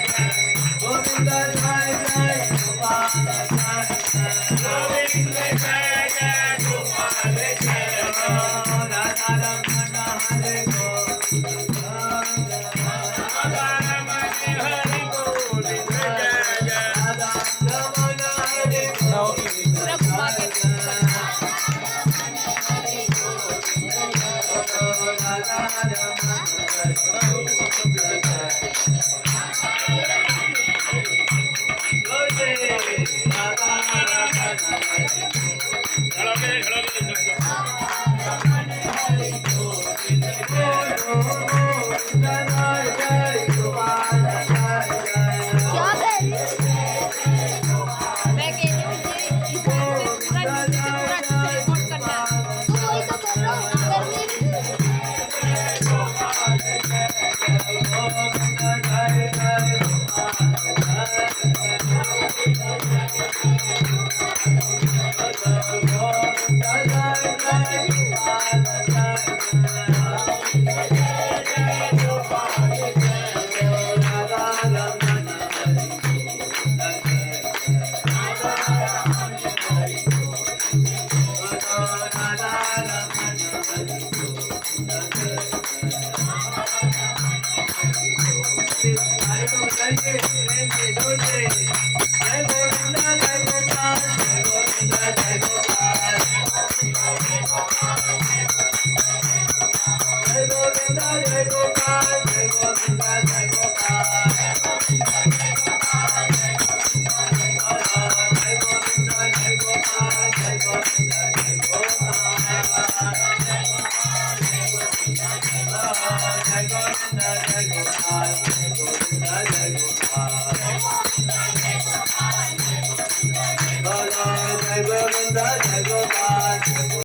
Govind Jai Jai Gopal Jai Govind Jai Jai Gopal Jai Radha Raman Hare Govind Radha Raman Hare Govind Jai Jai Radha Raman Hare Govind Radha